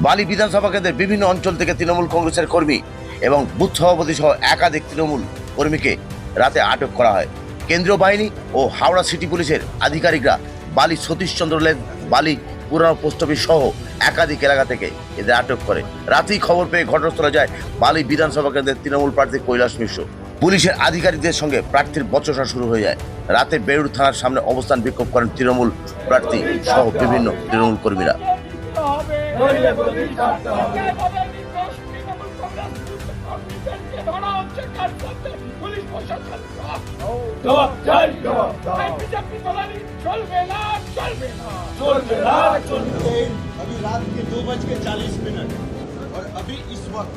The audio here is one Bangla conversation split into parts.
বালি বিধানসভা কেন্দ্রের বিভিন্ন অঞ্চল থেকে তৃণমূল কংগ্রেসের কর্মী এবং বুথ সভাপতি সহ একাধিক তৃণমূল কর্মীকে রাতে আটক করা হয়। কেন্দ্রীয় বাহিনী ও হাওড়া সিটি পুলিশের আধিকারিকরা বালি সতীশচন্দ্র লেন, বালি পুরানো পোস্ট অফিস সহ একাধিক এলাকা থেকে এদের আটক করে। রাতেই খবর পেয়ে ঘটনাস্থলে যায় বালি বিধানসভা কেন্দ্রের তৃণমূল প্রার্থী কৈলাস মিশ্র। পুলিশের আধিকারিকদের সঙ্গে প্রার্থীর বচসা শুরু হয়ে যায়। রাতে বেড়ুর থানার সামনে অবস্থান বিক্ষোভ করেন তৃণমূল প্রার্থী সহ বিভিন্ন তৃণমূল কর্মীরা। अभी रात के 2:40 और अभी इस वक्त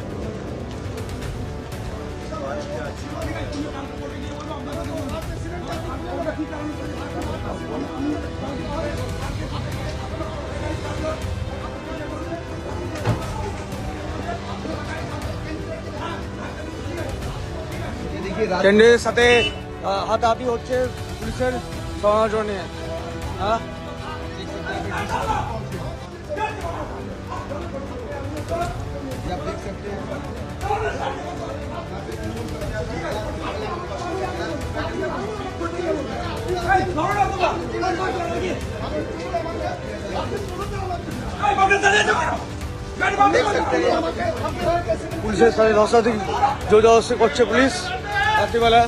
কেন্দ্রের সাথে হাতাহাতি হচ্ছে পুলিশের সমাজনে। পুলিশের সাথে ধস্তাধস্তি জোরজবরদস্তি করছে পুলিশ রাত্রিবেলা।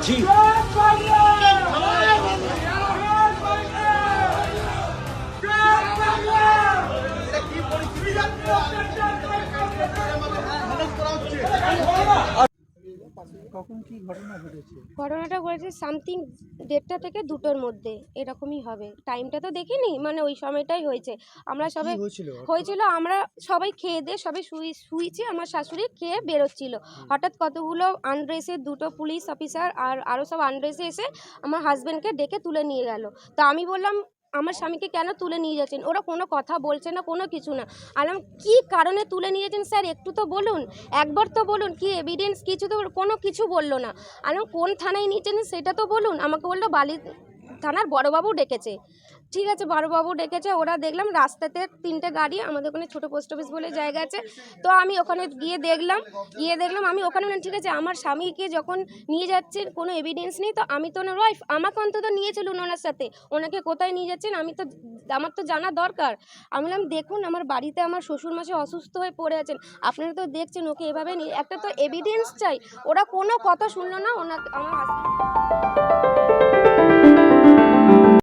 जी ঘটনাটা ঘটেছে সামথিং 1:30 থেকে 2টোর মধ্যে, এরকমই হবে। টাইমটা তো দেখিনি, মানে ওই সময়টাই হয়েছে। আমরা সবাই হয়েছিল, আমরা সবাই খেয়ে দিয়ে সবাই শুয়েছি। আমার শাশুড়ি খেয়ে বেরোচ্ছিল, হঠাৎ কতগুলো আনড্রেসে 2টো পুলিশ অফিসার আর আরও সব আনড্রেসে এসে আমার হাজব্যান্ডকে ডেকে তুলে নিয়ে গেল। তো আমি বললাম আমার স্বামীকে কেন তুলে নিয়ে যাচ্ছেন? ওরা কোনো কথা বলছে না, কোনো কিছু না। আলাম কী কারণে তুলে নিয়ে যাচ্ছেন স্যার, একটু তো বলুন, একবার তো বলুন, কি এভিডেন্স, কিছু তো কোনো কিছু বললো না। আলাম কোন থানায় নিয়েছেন সেটা তো বলুন। আমাকে বললো বালি থানার বড়বাবু ডেকেছে। ঠিক আছে, বড়বাবু ডেকেছে। ওরা দেখলাম রাস্তাতে 3টে গাড়ি, আমাদের ওখানে ছোটো পোস্ট অফিস বলে জায়গা আছে, তো আমি ওখানে গিয়ে দেখলাম আমি ওখানে ঠিক আছে, আমার স্বামীকে যখন নিয়ে যাচ্ছেন কোনো এভিডেন্স নেই, তো আমি তো ওনার ওয়াইফ, আমাকে অন্তত নিয়ে চলুন ওনার সাথে। ওনাকে কোথায় নিয়ে যাচ্ছেন আমার তো জানা দরকার। আমি বললাম দেখুন আমার বাড়িতে আমার শ্বশুরমশাই অসুস্থ হয়ে পড়ে আছেন, আপনারা তো দেখছেন, ওকে এভাবে একটা তো এভিডেন্স চাই। ওরা কোনো কথা শুনলো না। আমার হাজব্যান্ড